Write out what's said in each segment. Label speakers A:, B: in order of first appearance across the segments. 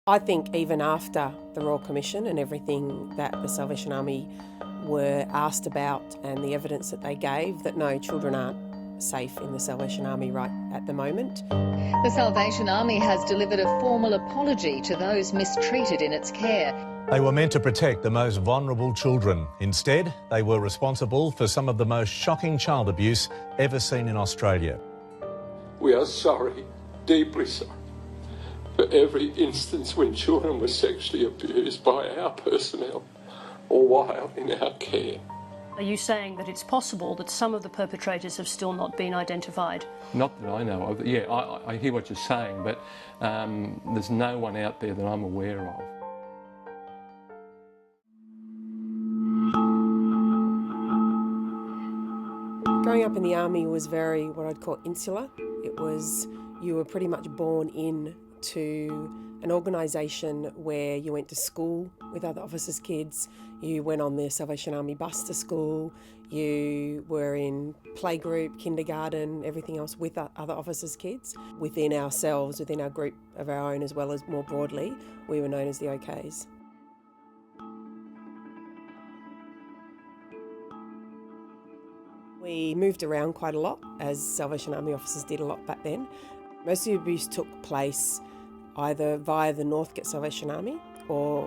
A: I think even after the Royal Commission and everything that the Salvation Army were asked about and the evidence that they gave, that no, children aren't safe in the Salvation Army right at the moment.
B: The Salvation Army has delivered a formal apology to those mistreated in its care.
C: They were meant to protect the most vulnerable children. Instead, they were responsible for some of the most shocking child abuse ever seen in Australia.
D: We are sorry, deeply sorry, for every instance when children were sexually abused by our personnel or while in our care.
E: Are you saying that it's possible that some of the perpetrators have still not been identified?
D: Not that I know of. Yeah, I hear what you're saying, but there's no one out there that I'm aware of.
A: Growing up in the army was very, what I'd call insular. It was, you were pretty much born in to an organisation where you went to school with other officers' kids, you went on the Salvation Army bus to school, you were in playgroup, kindergarten, everything else with other officers' kids. Within ourselves, within our group of our own, as well as more broadly, we were known as the OKs. We moved around quite a lot, as Salvation Army officers did a lot back then. Most of the abuse took place either via the Northcote Salvation Army or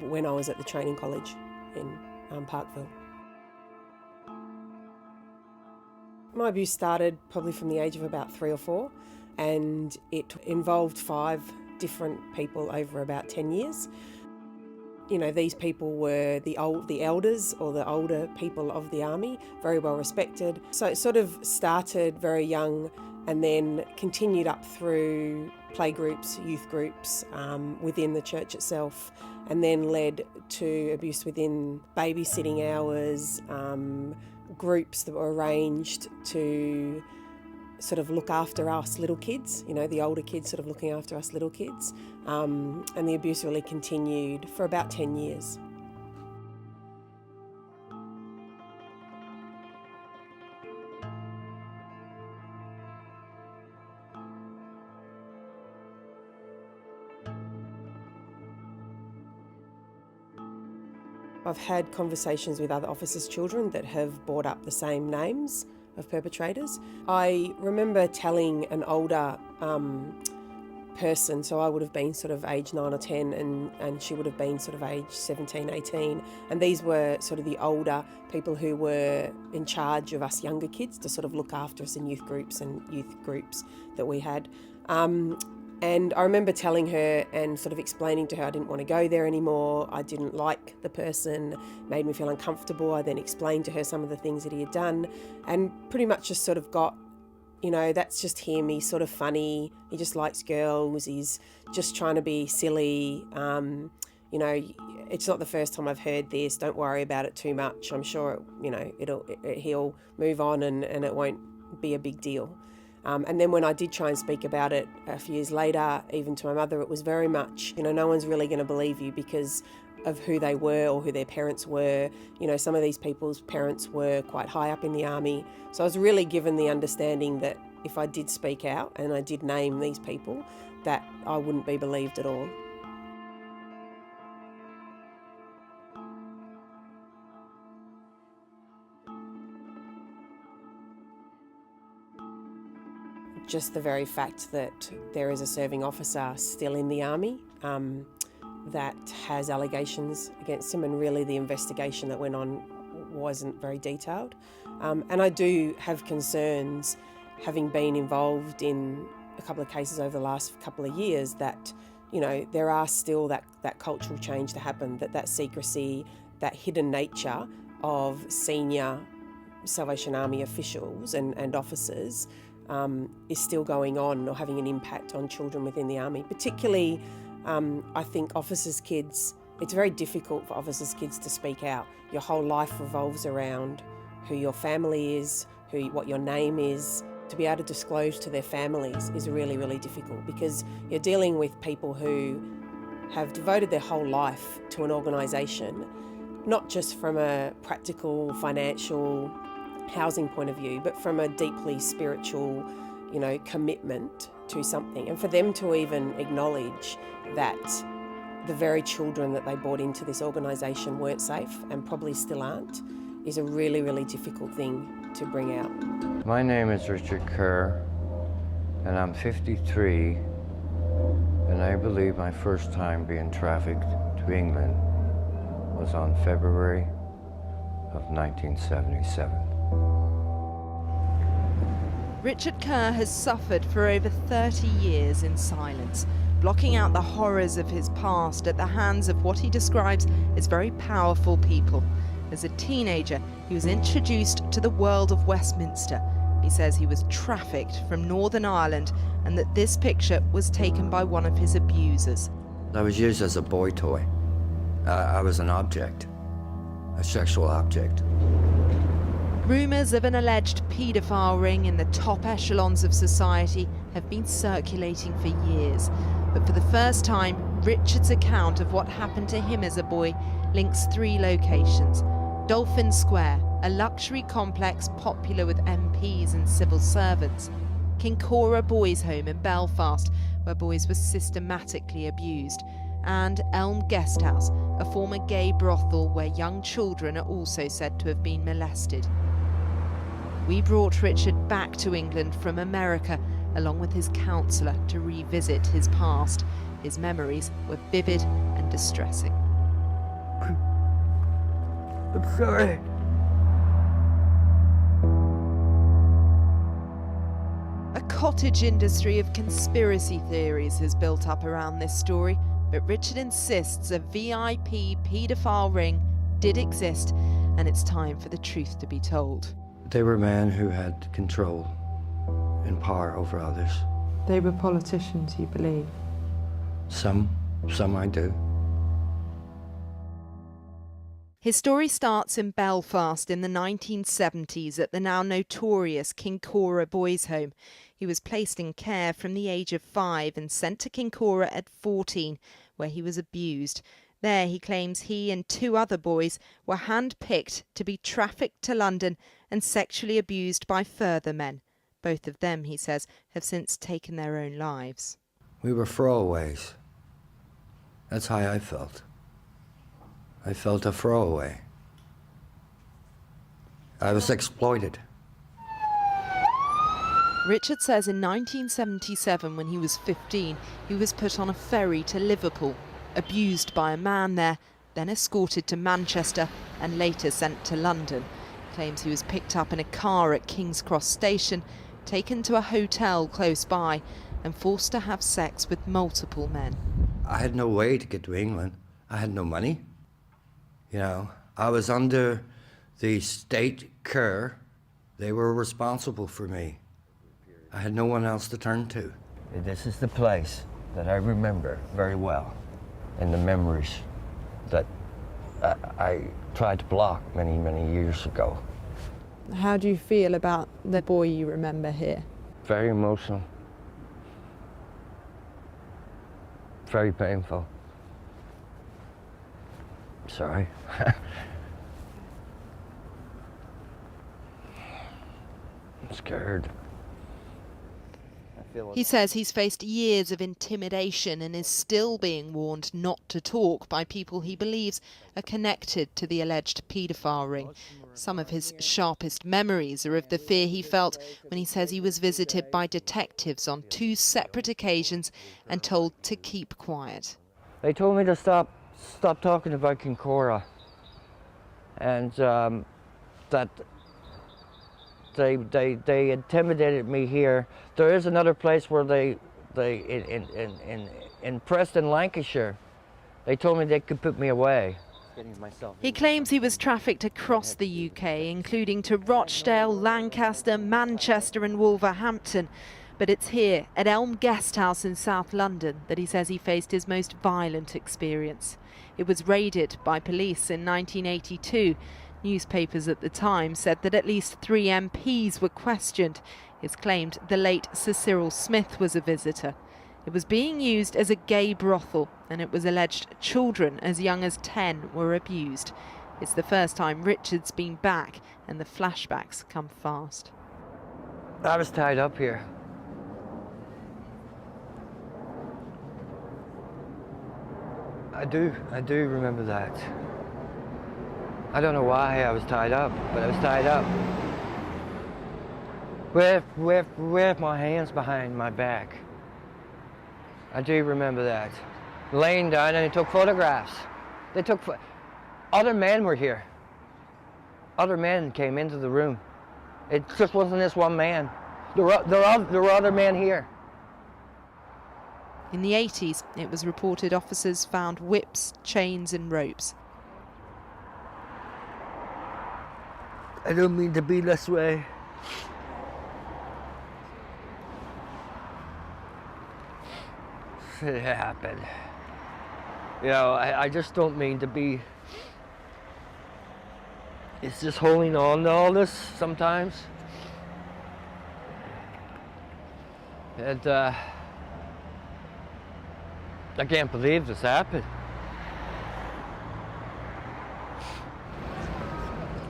A: when I was at the training college in Parkville. My abuse started probably from the age of about 3 or 4, and it involved 5 different people over about 10 years. You know, these people were the elders or the older people of the army, very well respected. So it sort of started very young and then continued up through playgroups, youth groups within the church itself, and then led to abuse within babysitting hours, groups that were arranged to sort of look after us little kids, you know, the older kids sort of looking after us little kids. And the abuse really continued for about 10 years. I've had conversations with other officers' children that have brought up the same names of perpetrators. I remember telling an older person, so I would have been sort of age 9 or 10 and she would have been sort of age 17, 18. And these were sort of the older people who were in charge of us younger kids to sort of look after us in youth groups that we had. And I remember telling her and sort of explaining to her I didn't want to go there anymore. I didn't like the person, made me feel uncomfortable. I then explained to her some of the things that he had done and pretty much just sort of got, you know, that's just him. He's sort of funny. He just likes girls. He's just trying to be silly. You know, it's not the first time I've heard this. Don't worry about it too much. I'm sure, he'll move on and it won't be a big deal. And then when I did try and speak about it a few years later, even to my mother, it was very much, you know, no one's really going to believe you because of who they were or who their parents were. You know, some of these people's parents were quite high up in the army. So I was really given the understanding that if I did speak out and I did name these people, that I wouldn't be believed at all. Just the very fact that there is a serving officer still in the army that has allegations against him, and really the investigation that went on wasn't very detailed. And I do have concerns, having been involved in a couple of cases over the last couple of years, that, you know, there are still that cultural change to happen, that secrecy, that hidden nature of senior Salvation Army officials and officers is still going on or having an impact on children within the army. Particularly, I think officers' kids, it's very difficult for officers' kids to speak out. Your whole life revolves around who your family is, what your name is. To be able to disclose to their families is really, really difficult because you're dealing with people who have devoted their whole life to an organisation, not just from a practical, financial, housing point of view, but from a deeply spiritual, you know, commitment to something. And for them to even acknowledge that the very children that they brought into this organisation weren't safe and probably still aren't is a really, really difficult thing to bring out.
F: My name is Richard Kerr, and I'm 53, and I believe my first time being trafficked to England was on February of 1977.
G: Richard Kerr has suffered for over 30 years in silence, blocking out the horrors of his past at the hands of what he describes as very powerful people. As a teenager, he was introduced to the world of Westminster. He says he was trafficked from Northern Ireland and that this picture was taken by one of his abusers.
F: I was used as a boy toy. I was an object, a sexual object.
G: Rumours of an alleged paedophile ring in the top echelons of society have been circulating for years. But for the first time, Richard's account of what happened to him as a boy links 3 locations. Dolphin Square, a luxury complex popular with MPs and civil servants. Kincora Boys' Home in Belfast, where boys were systematically abused. And Elm Guesthouse, a former gay brothel where young children are also said to have been molested. We brought Richard back to England from America, along with his counsellor, to revisit his past. His memories were vivid and distressing.
F: I'm sorry.
G: A cottage industry of conspiracy theories has built up around this story, but Richard insists a VIP paedophile ring did exist, and it's time for the truth to be told.
F: They were men who had control and power over others.
H: They were politicians, you believe?
F: Some I do.
G: His story starts in Belfast in the 1970s at the now notorious Kincora Boys' Home. He was placed in care from the age of 5 and sent to Kincora at 14, where he was abused. There he claims he and 2 other boys were hand-picked to be trafficked to London and sexually abused by further men. Both of them, he says, have since taken their own lives.
F: We were throwaways. That's how I felt. I felt a throwaway. I was exploited.
G: Richard says in 1977, when he was 15, he was put on a ferry to Liverpool, abused by a man there, then escorted to Manchester and later sent to London. He claims he was picked up in a car at King's Cross Station, taken to a hotel close by and forced to have sex with multiple men.
F: I had no way to get to England. I had no money. You know, I was under the state care. They were responsible for me. I had no one else to turn to. This is the place that I remember very well, and the memories that I tried to block many, many years ago.
H: How do you feel about the boy you remember here?
F: Very emotional. Very painful. Sorry. I'm scared.
G: He says he's faced years of intimidation and is still being warned not to talk by people he believes are connected to the alleged paedophile ring. Some of his sharpest memories are of the fear he felt when he says he was visited by detectives on 2 separate occasions and told to keep quiet.
F: They told me to stop talking about Kincora, and that they intimidated me here. There is another place where they in Preston, Lancashire, they told me they could put me away.
G: He claims he was trafficked across the UK, including to Rochdale, Lancaster, Manchester and Wolverhampton. But it's here, at Elm Guesthouse in South London, that he says he faced his most violent experience. It was raided by police in 1982. Newspapers at the time said that at least 3 MPs were questioned. It's claimed the late Sir Cyril Smith was a visitor. It was being used as a gay brothel, and it was alleged children as young as 10 were abused. It's the first time Richard's been back, and the flashbacks come fast.
F: I was tied up here. I do remember that. I don't know why I was tied up, but I was tied up. With my hands behind my back. I do remember that. Laying down and they took photographs. Other men were here. Other men came into the room. It just wasn't this one man. There were other men here.
G: In the 80s, it was reported officers found whips, chains and ropes.
F: I don't mean to be this way. It happened. You know, I just don't mean to be. It's just holding on to all this sometimes. And I can't believe this happened.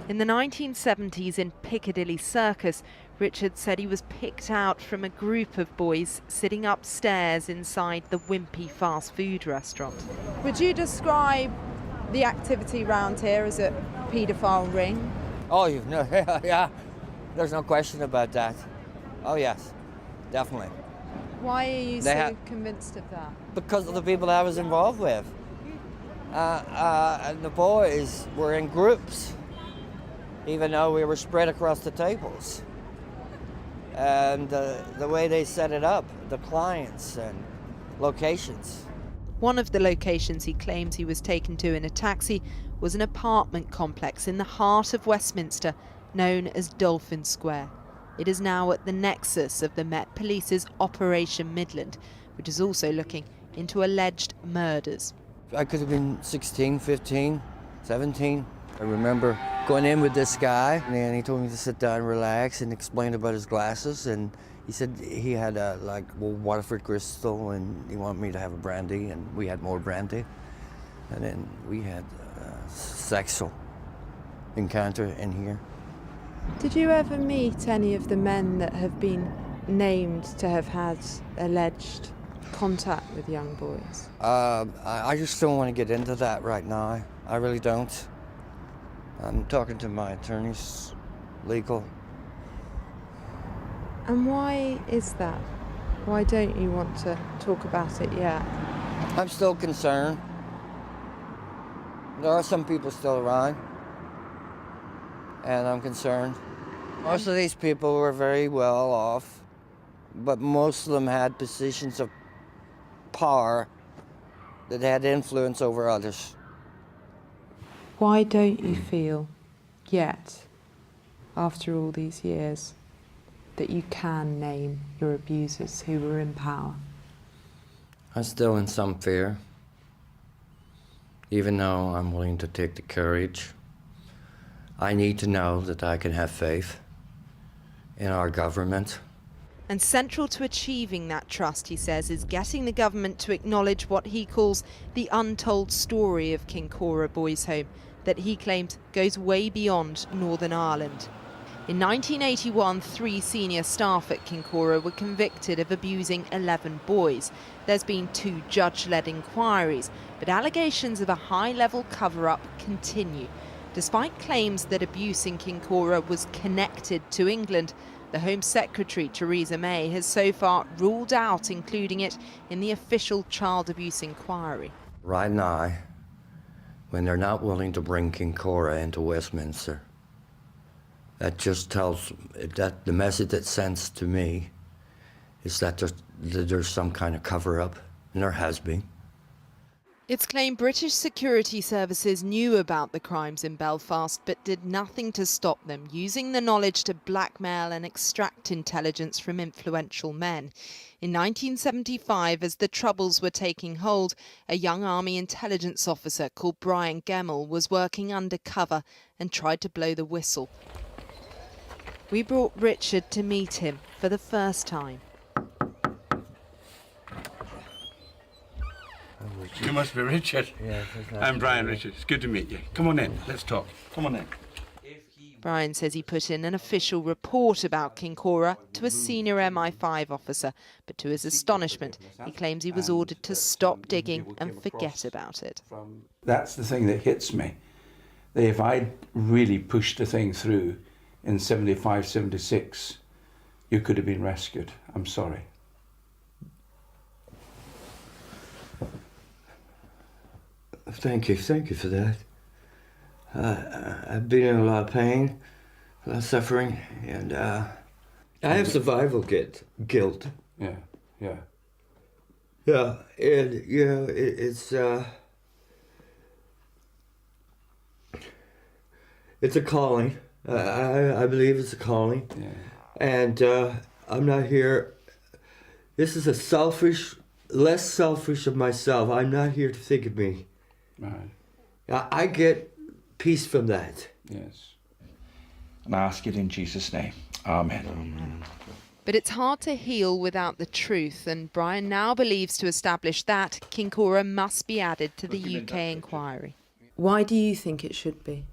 G: In the 1970s in Piccadilly Circus, Richard said he was picked out from a group of boys sitting upstairs inside the Wimpy fast food restaurant.
H: Would you describe the activity round here as a paedophile ring?
F: Oh, yeah, there's no question about that. Oh yes, definitely.
H: Why are you so convinced of that?
F: Because of the people that I was involved with. And the boys were in groups, even though we were spread across the tables. And the way they set it up, the clients and locations.
G: One of the locations he claims he was taken to in a taxi was an apartment complex in the heart of Westminster known as Dolphin Square. It is now at the nexus of the Met Police's Operation Midland, which is also looking into alleged murders.
F: I could have been 16, 15, 17. I remember going in with this guy, and he told me to sit down, relax, and explain about his glasses. And he said he had Waterford Crystal, and he wanted me to have a brandy, and we had more brandy. And then we had a sexual encounter in here.
H: Did you ever meet any of the men that have been named to have had alleged contact with young boys?
F: I just don't want to get into that right now. I really don't. I'm talking to my attorneys, legal.
H: And why is that? Why don't you want to talk about it yet?
F: I'm still concerned. There are some people still around, and I'm concerned. Most of these people were very well off, but most of them had positions of power that had influence over others.
H: Why don't you feel yet, after all these years, that you can name your abusers who were in power?
F: I'm still in some fear, even though I'm willing to take the courage. I need to know that I can have faith in our government.
G: And central to achieving that trust, he says, is getting the government to acknowledge what he calls the untold story of Kincora Boys Home, that he claims goes way beyond Northern Ireland. In 1981, 3 senior staff at Kincora were convicted of abusing 11 boys. There's been 2 judge-led inquiries, but allegations of a high-level cover-up continue. Despite claims that abuse in Kincora was connected to England, the Home Secretary, Theresa May, has so far ruled out including it in the official child abuse inquiry.
F: Right now, when they're not willing to bring Kincora into Westminster, that just tells, that the message it sends to me is that there's some kind of cover-up, and there has been.
G: It's claimed British security services knew about the crimes in Belfast but did nothing to stop them, using the knowledge to blackmail and extract intelligence from influential men. In 1975, as the Troubles were taking hold, a young army intelligence officer called Brian Gemmell was working undercover and tried to blow the whistle. We brought Richard to meet him for the first time.
I: You must be Richard.
F: Yes,
I: I'm Brian Richard. It's good to meet you. Come on in. Let's talk. Come on in.
G: Brian says he put in an official report about Kincora to a senior MI5 officer, but to his astonishment, he claims he was ordered to stop digging and forget about it.
I: That's the thing that hits me. That if I'd really pushed the thing through in 75, 76, you could have been rescued. I'm sorry.
F: Thank you for that. I've been in a lot of pain, a lot of suffering, and I have survival guilt.
I: Yeah.
F: Yeah, and it's a calling. I believe it's a calling, and I'm not here. This is less selfish of myself. I'm not here to think of me.
I: Right.
F: I get peace from that.
I: Yes. And I ask it in Jesus' name. Amen.
F: Amen.
G: But it's hard to heal without the truth, and Brian now believes to establish that Kincora must be added to the UK inquiry.
H: Why do you think it should be?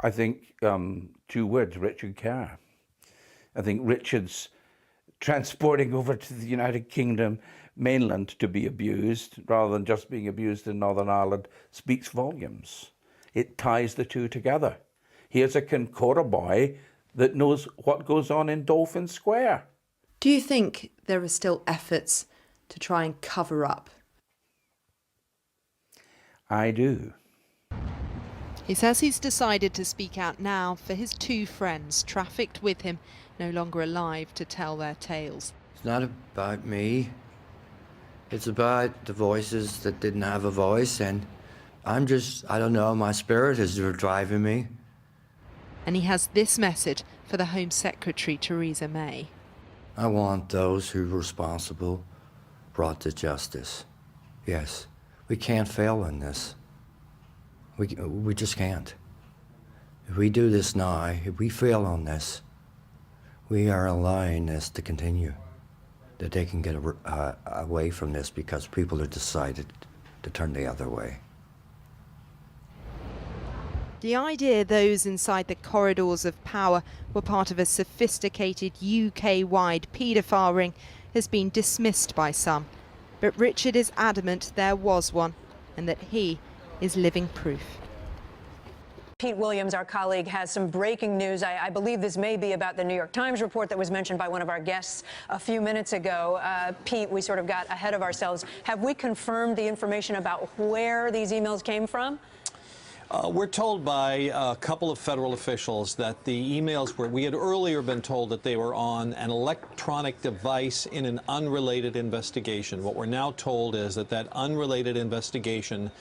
I: I think 2 words, Richard Kerr. I think Richard's transporting over to the United Kingdom mainland to be abused, rather than just being abused in Northern Ireland, speaks volumes. It ties the two together. Here's a Kincora boy that knows what goes on in Dolphin Square.
H: Do you think there are still efforts to try and cover up?
I: I do.
G: He says he's decided to speak out now for his 2 friends trafficked with him, no longer alive to tell their tales.
F: It's not about me. It's about the voices that didn't have a voice, and I don't know, my spirit is driving me.
G: And he has this message for the Home Secretary, Theresa May.
F: I want those who are responsible brought to justice. Yes, we can't fail in this. We just can't. If we do this now, if we fail on this, we are allowing this to continue. That they can get away from this because people have decided to turn the other way.
G: The idea those inside the corridors of power were part of a sophisticated UK-wide paedophile ring has been dismissed by some. But Richard is adamant there was one, and that he is living proof.
J: Pete Williams, our colleague, has some breaking news. I believe this may be about the New York Times report that was mentioned by one of our guests a few minutes ago. Pete, we sort of got ahead of ourselves. Have we confirmed the information about where these emails came from?
K: We're told by a couple of federal officials that the emails we had earlier been told that they were on an electronic device in an unrelated investigation. What we're now told is that that unrelated investigation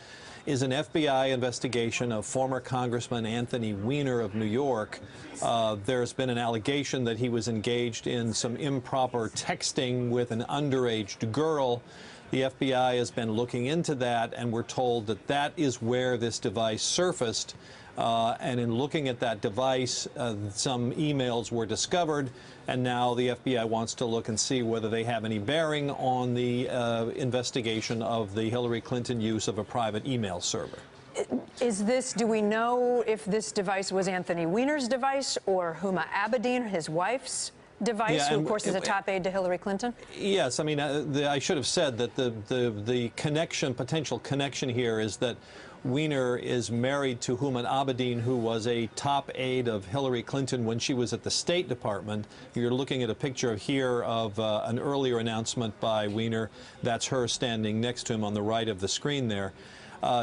K: is an FBI investigation of former Congressman Anthony Weiner of New York. There's been an allegation that he was engaged in some improper texting with an underage girl. The FBI has been looking into that, and we're told that that is where this device surfaced. And in looking at that device, some emails were discovered, and now the FBI wants to look and see whether they have any bearing on the investigation of the Hillary Clinton use of a private email server.
J: Do we know if this device was Anthony Weiner's device or Huma Abedin, his wife's device, who of course is a top aide to Hillary Clinton?
K: Yes, I mean, I should have said that the potential connection here is that Weiner is married to Huma Abedin, who was a top aide of Hillary Clinton when she was at the State Department. You're looking at a picture here of an earlier announcement by Weiner. That's her standing next to him on the right of the screen there.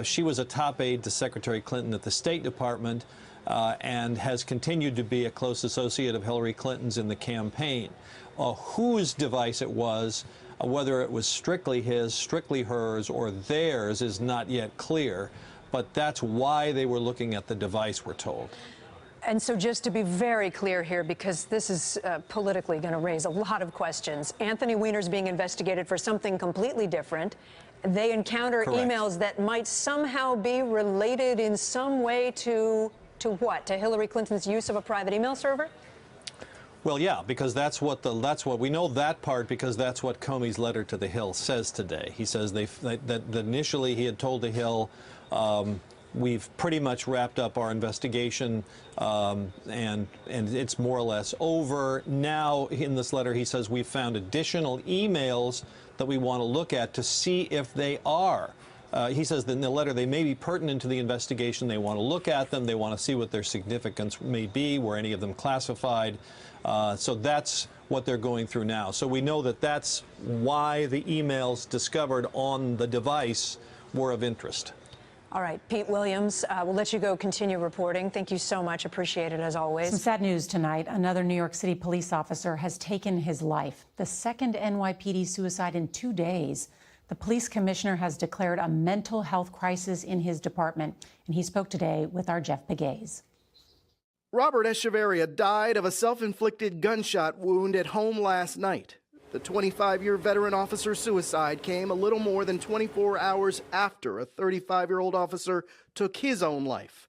K: She was a top aide to Secretary Clinton at the State Department and has continued to be a close associate of Hillary Clinton's in the campaign. Whose device it was, whether it was strictly his, strictly hers, or theirs is not yet clear, but that's why they were looking at the device, we're told.
J: And so just to be very clear here, because this is politically going to raise a lot of questions, Anthony Weiner's being investigated for something completely different. They encounter
K: Correct.
J: emails that might somehow be related in some way to what? To Hillary Clinton's use of a private email server?
K: Well, yeah, because that's what we know that part because that's what Comey's letter to the Hill says today. He says that initially he had told the Hill we've pretty much wrapped up our investigation, and it's more or less over. Now, in this letter, he says we've found additional emails that we want to look at to see if they are. He says that in the letter they may be pertinent to the investigation. They want to look at them. They want to see what their significance may be. Were any of them classified? So that's what they're going through now. So we know that that's why the emails discovered on the device were of interest.
J: All right, Pete Williams, we'll let you go continue reporting. Thank you so much. Appreciate it as always.
L: Some sad news tonight. Another New York City police officer has taken his life. The second NYPD suicide in 2 days. The police commissioner has declared a mental health crisis in his department, and he spoke today with our Jeff Pegues.
M: Robert Echeverria died of a self-inflicted gunshot wound at home last night. The 25-year veteran officer's suicide came a little more than 24 hours after a 35-year-old officer took his own life.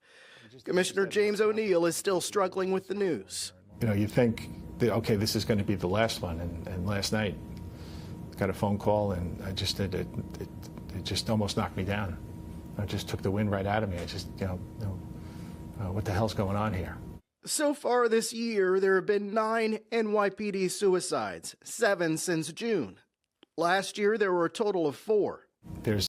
M: Commissioner James O'Neill is still struggling with the news.
N: You know, you think that, okay, this is going to be the last one, and last night got a phone call, and I just it just almost knocked me down. It just took the wind right out of me. I just, what the hell's going on here?
M: So far this year, there have been 9 NYPD suicides, 7 since June. Last year, there were a total of 4.
N: There's